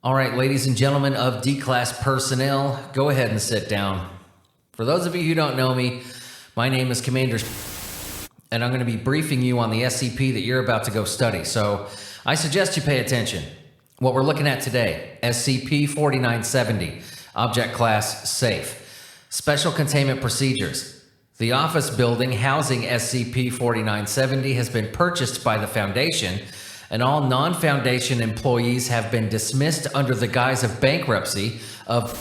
All right, ladies and gentlemen of D-Class personnel, go ahead and sit down. For those of you who don't know me, my name is Commander and I'm going to be briefing you on the SCP that you're about to go study. So I suggest you pay attention. What we're looking at today, SCP-4970, Object Class Safe. Special Containment Procedures. The office building housing SCP-4970 has been purchased by the Foundation, and all non-Foundation employees have been dismissed under the guise of bankruptcy of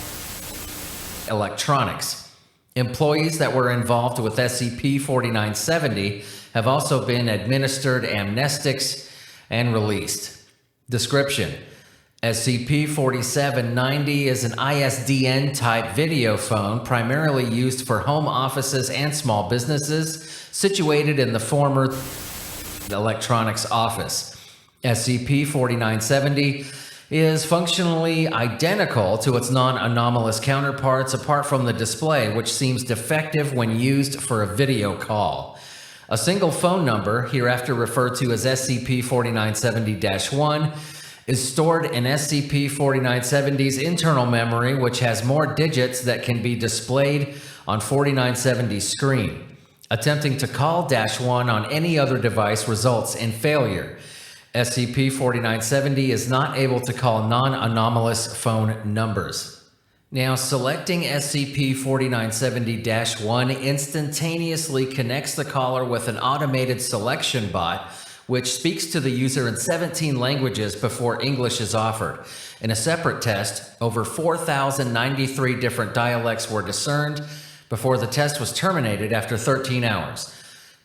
electronics. Employees that were involved with SCP-4970 have also been administered amnestics and released. Description: SCP-4790 is an ISDN-type video phone primarily used for home offices and small businesses situated in the former electronics office. SCP-4970 is functionally identical to its non-anomalous counterparts apart from the display, which seems defective when used for a video call. A single phone number, hereafter referred to as SCP-4970-1, is stored in SCP-4970's internal memory, which has more digits that can be displayed on 4970's screen. Attempting to call -1 on any other device results in failure. SCP-4970 is not able to call non-anomalous phone numbers. Now, selecting SCP-4970-1 instantaneously connects the caller with an automated selection bot, which speaks to the user in 17 languages before English is offered. In a separate test, over 4,093 different dialects were discerned before the test was terminated after 13 hours.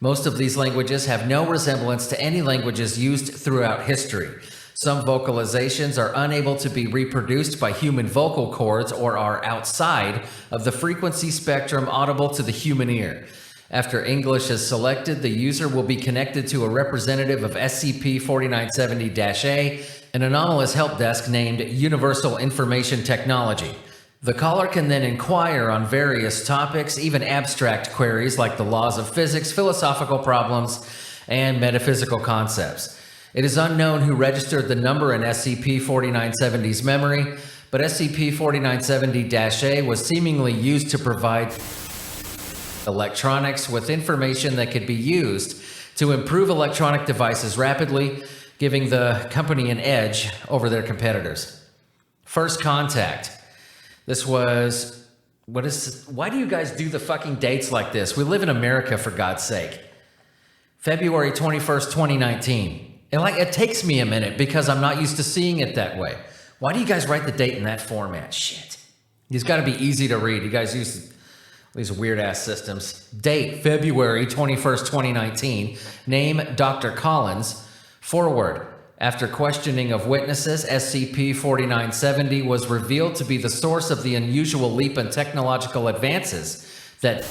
Most of these languages have no resemblance to any languages used throughout history. Some vocalizations are unable to be reproduced by human vocal cords or are outside of the frequency spectrum audible to the human ear. After English is selected, the user will be connected to a representative of SCP-4970-A, an anomalous help desk named Universal Information Technology. The caller can then inquire on various topics, even abstract queries like the laws of physics, philosophical problems, and metaphysical concepts. It is unknown who registered the number in SCP-4970's memory, but SCP-4970-A was seemingly used to provide electronics with information that could be used to improve electronic devices rapidly, giving the company an edge over their competitors. First contact. This was, why do you guys do the fucking dates like this? We live in America, for God's sake. February 21st, 2019. And it takes me a minute because I'm not used to seeing it that way. Why do you guys write the date in that format? Shit. It's got to be easy to read. You guys use these weird ass systems. Date, February 21st, 2019. Name, Dr. Collins. Forward. After questioning of witnesses, SCP-4970 was revealed to be the source of the unusual leap in technological advances that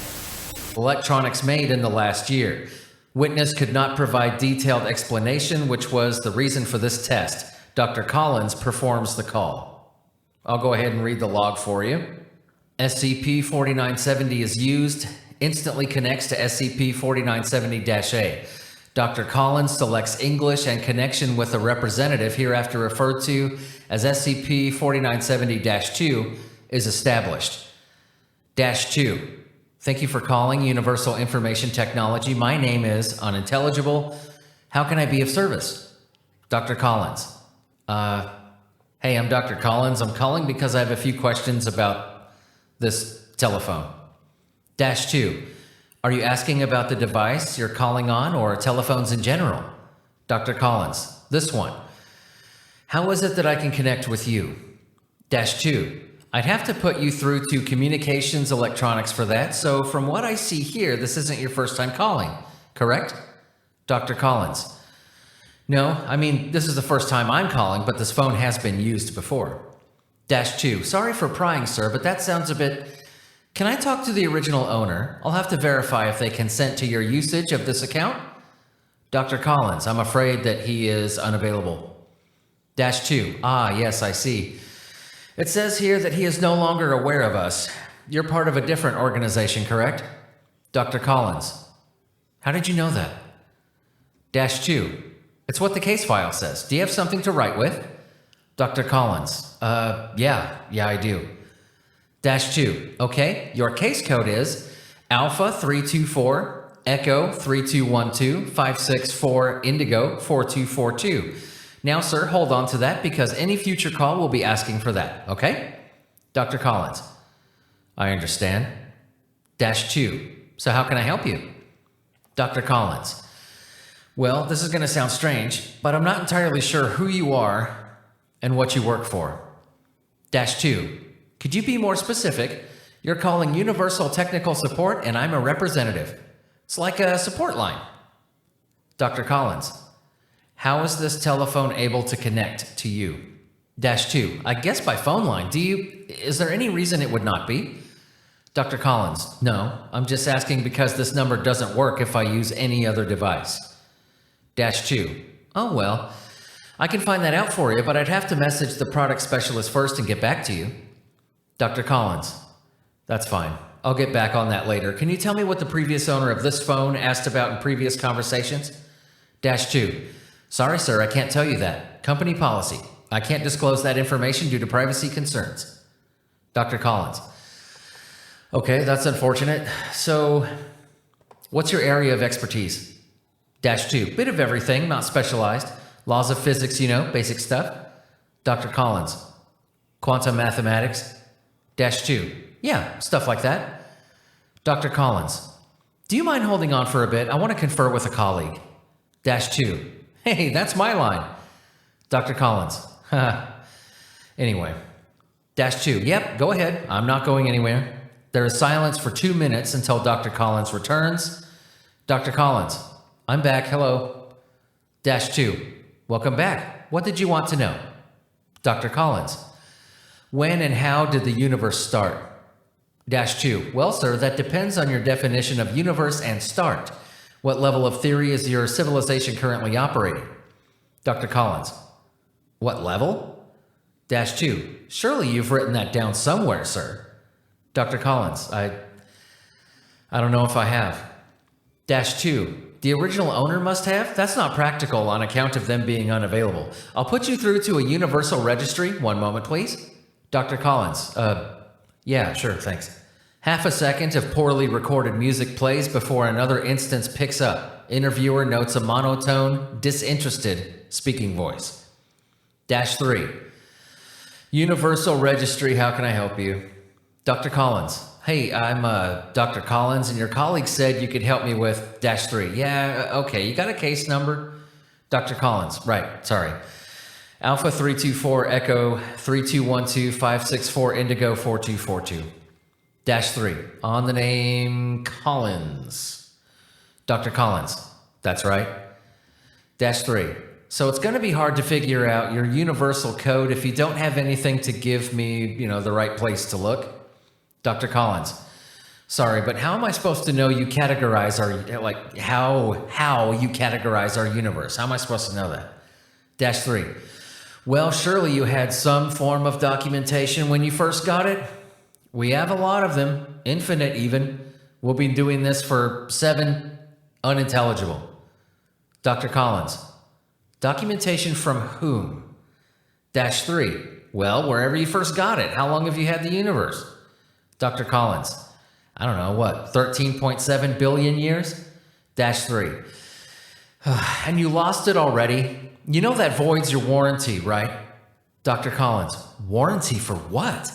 electronics made in the last year. Witness could not provide detailed explanation, which was the reason for this test. Dr. Collins performs the call. I'll go ahead and read the log for you. SCP-4970 is used, instantly connects to SCP-4970-A. Dr. Collins selects English and connection with a representative, hereafter referred to as SCP-4970-2, is established. -2. Thank you for calling Universal Information Technology. My name is unintelligible. How can I be of service? Dr. Collins. Hey, I'm Dr. Collins. I'm calling because I have a few questions about this telephone. -2. Are you asking about the device you're calling on or telephones in general? Dr. Collins, this one. How is it that I can connect with you? -2. I'd have to put you through to communications electronics for that, so from what I see here, this isn't your first time calling, correct? Dr. Collins. No, I mean, this is the first time I'm calling, but this phone has been used before. -2. Sorry for prying, sir, but that sounds a bit... Can I talk to the original owner? I'll have to verify if they consent to your usage of this account. Dr. Collins, I'm afraid that he is unavailable. -2. Ah, yes, I see. It says here that he is no longer aware of us. You're part of a different organization, correct? Dr. Collins. How did you know that? -2. It's what the case file says. Do you have something to write with? Dr. Collins. Yeah, I do. -2. Okay, your case code is Alpha 324 Echo 3212 564 Indigo 4242. Now, sir, hold on to that because any future call will be asking for that, okay? Dr. Collins. I understand. -2. So how can I help you? Dr. Collins. Well, this is going to sound strange, but I'm not entirely sure who you are and what you work for. -2. Could you be more specific? You're calling Universal Technical Support and I'm a representative. It's like a support line. Dr. Collins. How is this telephone able to connect to you? -2. I guess by phone line. Is there any reason it would not be? Dr. Collins. No, I'm just asking because this number doesn't work if I use any other device. -2. Oh, well, I can find that out for you, but I'd have to message the product specialist first and get back to you. Dr. Collins. That's fine. I'll get back on that later. Can you tell me what the previous owner of this phone asked about in previous conversations? -2. Sorry, sir, I can't tell you that. Company policy. I can't disclose that information due to privacy concerns. Dr. Collins. Okay, that's unfortunate. So, what's your area of expertise? -2. Bit of everything, not specialized. Laws of physics, basic stuff. Dr. Collins. Quantum mathematics. -2. Yeah, stuff like that. Dr. Collins. Do you mind holding on for a bit? I want to confer with a colleague. -2. Hey, that's my line. Dr. Collins. Anyway. -2. Yep, go ahead. I'm not going anywhere. There is silence for 2 minutes until Dr. Collins returns. Dr. Collins. I'm back. Hello. -2. Welcome back. What did you want to know? Dr. Collins. When and how did the universe start? -2. Well, sir, that depends on your definition of universe and start. What level of theory is your civilization currently operating? Dr. Collins. What level? -2. Surely you've written that down somewhere, sir. Dr. Collins. I don't know if I have. -2. The original owner must have? That's not practical on account of them being unavailable. I'll put you through to a universal registry. One moment, please. Dr. Collins. Yeah, sure, thanks. Half a second of poorly recorded music plays before another instance picks up. Interviewer notes a monotone, disinterested speaking voice. -3. Universal registry, how can I help you? Dr. Collins. Hey, I'm Dr. Collins, and your colleague said you could help me with -3. Yeah, okay, you got a case number? Dr. Collins. Right, sorry. Alpha 324 Echo 3212 564 Indigo 4242. -3. On the name Collins. Dr. Collins. That's right. -3. So it's going to be hard to figure out your universal code if you don't have anything to give me, the right place to look. Dr. Collins. Sorry, but how am I supposed to know you categorize how you categorize our universe? How am I supposed to know that? -3. Well, surely you had some form of documentation when you first got it. We have a lot of them, infinite even. We'll be doing this for 7, unintelligible. Dr. Collins. Documentation from whom? -3. Well, wherever you first got it. How long have you had the universe? Dr. Collins. I don't know, 13.7 billion years? -3. And you lost it already? You know that voids your warranty, right? Dr. Collins. Warranty for what?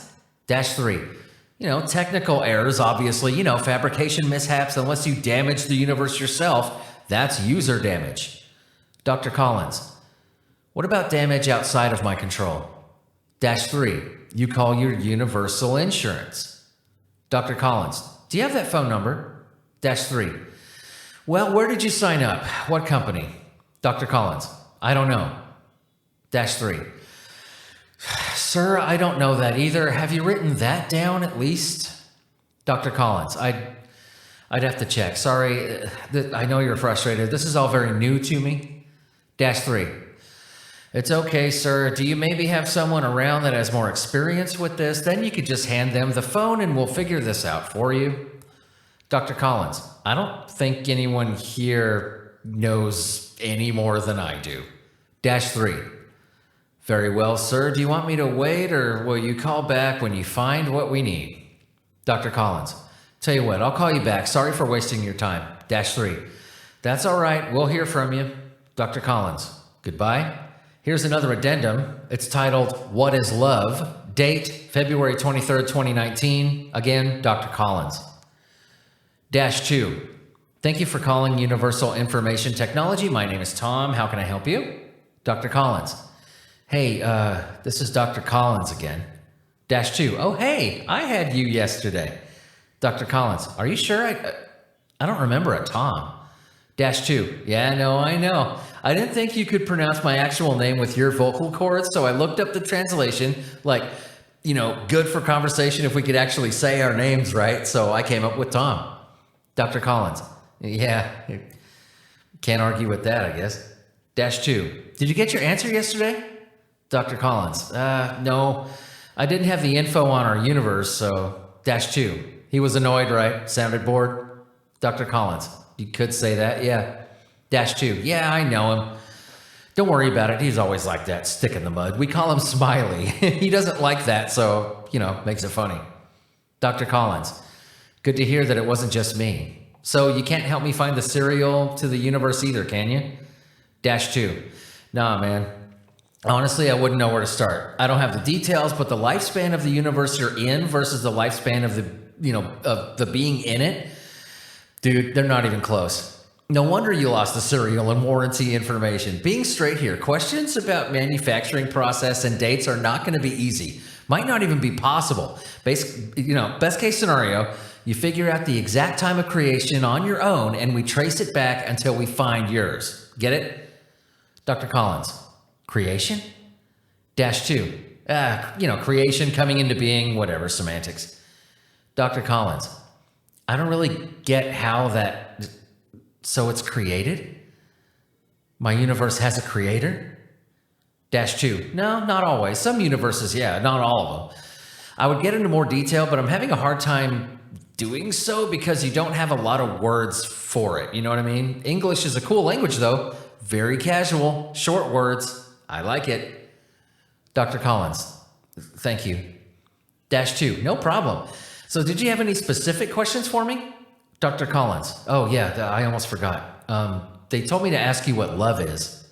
-3. Technical errors, obviously, fabrication mishaps. Unless you damage the universe yourself, that's user damage. Dr. Collins. What about damage outside of my control? -3. You call your universal insurance. Dr. Collins. Do you have that phone number? -3. Well, where did you sign up? What company? Dr. Collins. I don't know. -3. Sir, I don't know that either. Have you written that down at least? Dr. Collins. I'd have to check. Sorry, I know you're frustrated. This is all very new to me. -3. It's okay, sir. Do you maybe have someone around that has more experience with this? Then you could just hand them the phone and we'll figure this out for you. Dr. Collins. I don't think anyone here knows any more than I do. -3. Very well, sir. Do you want me to wait or will you call back when you find what we need? Dr. Collins. Tell you what, I'll call you back. Sorry for wasting your time. -3. That's all right. We'll hear from you. Dr. Collins. Goodbye. Here's another addendum. It's titled, What is Love? Date, February 23rd, 2019. Again, Dr. Collins. -2. Thank you for calling Universal Information Technology. My name is Tom. How can I help you? Dr. Collins. Hey, this is Dr. Collins again. -2. Oh, hey, I had you yesterday. Dr. Collins. Are you sure? I don't remember a Tom. -2. Yeah, no, I know. I didn't think you could pronounce my actual name with your vocal cords, so I looked up the translation, like, good for conversation if we could actually say our names right, so I came up with Tom. Dr. Collins. Yeah, can't argue with that, I guess. -2. Did you get your answer yesterday? Dr. Collins. No, I didn't have the info on our universe, so -2. He was annoyed, right? Sounded bored? Dr. Collins. You could say that, yeah. -2. Yeah, I know him. Don't worry about it. He's always like that, stick in the mud. We call him Smiley. He doesn't like that, so, makes it funny. Dr. Collins. Good to hear that it wasn't just me. So you can't help me find the serial to the universe either, can you? -2. Nah, man. Honestly, I wouldn't know where to start. I don't have the details, but the lifespan of the universe you're in versus the lifespan of the being in it, dude, they're not even close. No wonder you lost the serial and warranty information. Being straight here, questions about manufacturing process and dates are not going to be easy. Might not even be possible. Best case scenario, you figure out the exact time of creation on your own and we trace it back until we find yours. Get it? Dr. Collins. Creation? -2. Creation, coming into being, whatever, semantics. Dr. Collins. I don't really get how that... So it's created? My universe has a creator? -2. No, not always. Some universes, yeah, not all of them. I would get into more detail, but I'm having a hard time doing so because you don't have a lot of words for it. You know what I mean? English is a cool language, though. Very casual, short words. I like it. Dr. Collins. Thank you. -2. No problem. So did you have any specific questions for me? Dr. Collins. Oh, yeah, I almost forgot. They told me to ask you what love is.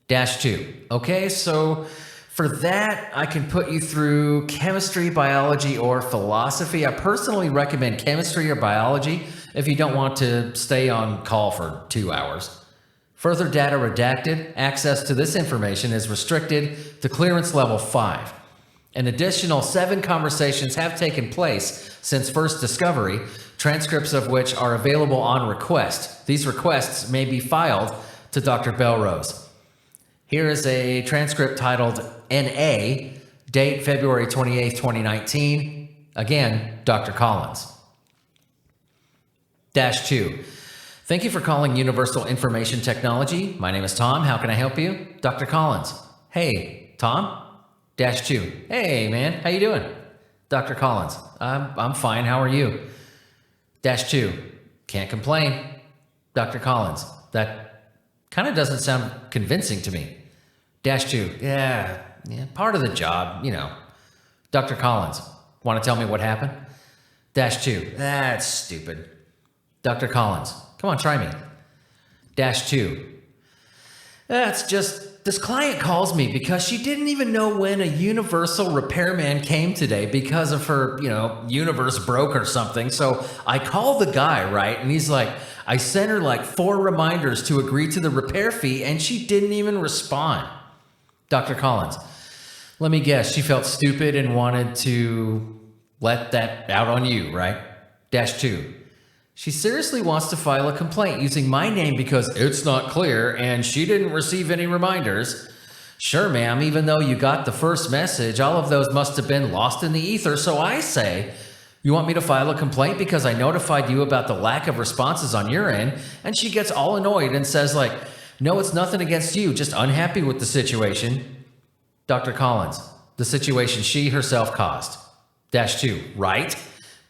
-2. Okay, so for that, I can put you through chemistry, biology, or philosophy. I personally recommend chemistry or biology if you don't want to stay on call for 2 hours. Further data redacted. Access to this information is restricted to clearance level 5. An additional 7 conversations have taken place since first discovery, transcripts of which are available on request. These requests may be filed to Dr. Belrose. Here is a transcript titled NA, date February 28th, 2019. Again, Dr. Collins. -2. Thank you for calling Universal Information Technology. My name is Tom. How can I help you? Dr. Collins. Hey, Tom? -2. Hey, man. How you doing? Dr. Collins. I'm fine. How are you? -2. Can't complain. Dr. Collins. That kind of doesn't sound convincing to me. -2. Yeah, part of the job, Dr. Collins. Want to tell me what happened? -2. That's stupid. Dr. Collins. Come on, try me. -2. That's just... This client calls me because she didn't even know when a universal repairman came today because of her, universe broke or something. So I called the guy, right? And he's like, I sent her like 4 reminders to agree to the repair fee and she didn't even respond. Dr. Collins. Let me guess, she felt stupid and wanted to let that out on you, right? -2. She seriously wants to file a complaint using my name because it's not clear and she didn't receive any reminders. Sure, ma'am, even though you got the first message, all of those must have been lost in the ether. So I say, you want me to file a complaint because I notified you about the lack of responses on your end? And she gets all annoyed and says like, no, it's nothing against you, just unhappy with the situation. Dr. Collins, the situation she herself caused. -2, right?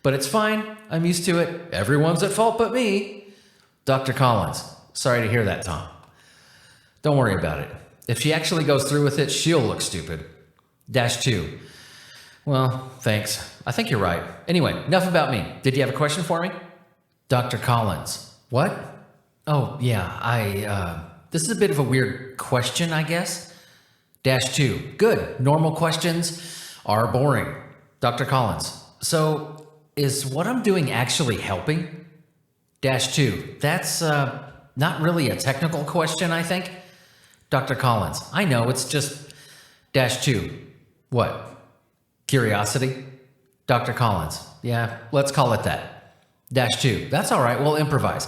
But it's fine. I'm used to it. Everyone's at fault but me. Dr. Collins. Sorry to hear that, Tom. Don't worry about it. If she actually goes through with it, she'll look stupid. Dash 2. Well, thanks. I think you're right. Anyway, enough about me. Did you have a question for me? Dr. Collins. What? Oh, yeah, this is a bit of a weird question, I guess. Dash 2. Good. Normal questions are boring. Dr. Collins. So, is what I'm doing actually helping? Dash 2. That's, not really a technical question, I think. Dr. Collins. I know, it's just... Dash 2. What? Curiosity? Dr. Collins. Yeah, let's call it that. Dash 2. That's all right, we'll improvise.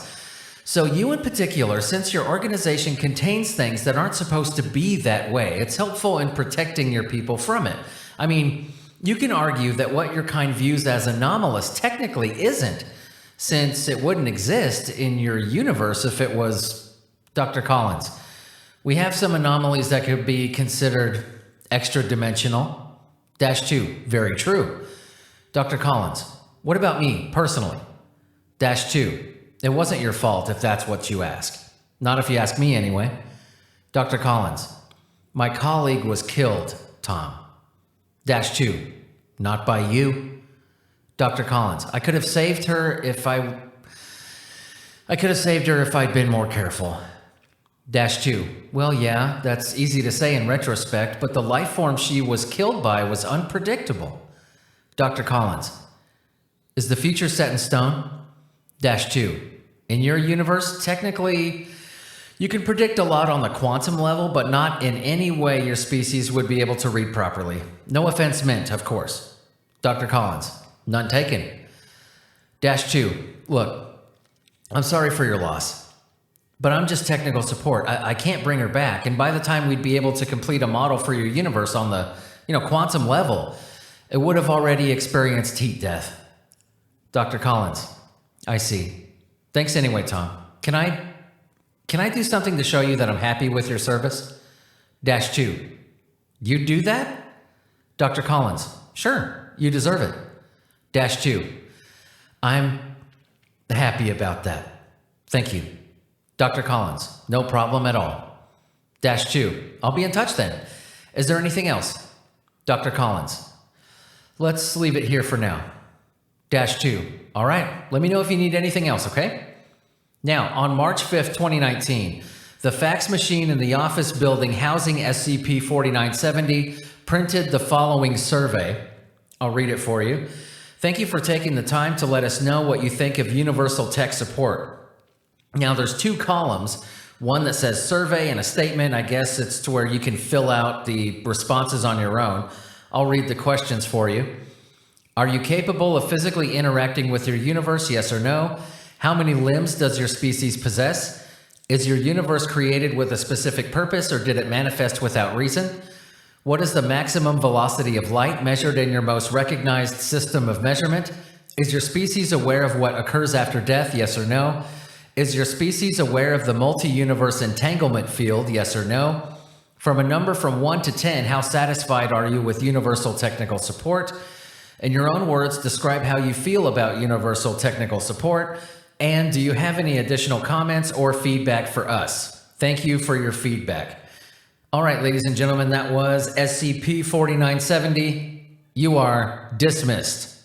So you in particular, since your organization contains things that aren't supposed to be that way, it's helpful in protecting your people from it. I mean, you can argue that what your kind views as anomalous technically isn't, since it wouldn't exist in your universe if it was... Dr. Collins. We have some anomalies that could be considered extra-dimensional. Dash 2. Very true. Dr. Collins. What about me, personally? Dash 2. It wasn't your fault if that's what you ask. Not if you ask me anyway. Dr. Collins. My colleague was killed, Tom. Dash 2. Not by you. Dr. Collins. I could have saved her if I'd been more careful. Dash 2. Well, yeah, that's easy to say in retrospect, but the life form she was killed by was unpredictable. Dr. Collins. Is the future set in stone? Dash 2. In your universe, technically, you can predict a lot on the quantum level, but not in any way your species would be able to read properly. No offense meant, of course. Dr. Collins. None taken. Dash 2. Look, I'm sorry for your loss, but I'm just technical support. I can't bring her back, and by the time we'd be able to complete a model for your universe on the, quantum level, it would have already experienced heat death. Dr. Collins. I see. Thanks anyway, Tom. Can I do something to show you that I'm happy with your service? Dash 2. You do that? Dr. Collins. Sure, you deserve it. Dash 2. I'm happy about that. Thank you. Dr. Collins. No problem at all. Dash 2. I'll be in touch then. Is there anything else? Dr. Collins. Let's leave it here for now. Dash 2. All right, let me know if you need anything else, okay? Now, on March 5th, 2019, the fax machine in the office building housing SCP-4970 printed the following survey. I'll read it for you. Thank you for taking the time to let us know what you think of universal tech support. Now, there's 2 columns, one that says survey and a statement. I guess it's to where you can fill out the responses on your own. I'll read the questions for you. Are you capable of physically interacting with your universe, yes or no? How many limbs does your species possess? Is your universe created with a specific purpose, or did it manifest without reason? What is the maximum velocity of light measured in your most recognized system of measurement? Is your species aware of what occurs after death, yes or no? Is your species aware of the multi-universe entanglement field, yes or no? From a number from 1 to 10, how satisfied are you with universal technical support? In your own words, describe how you feel about universal technical support. And do you have any additional comments or feedback for us? Thank you for your feedback. All right, ladies and gentlemen, that was SCP-4970. You are dismissed.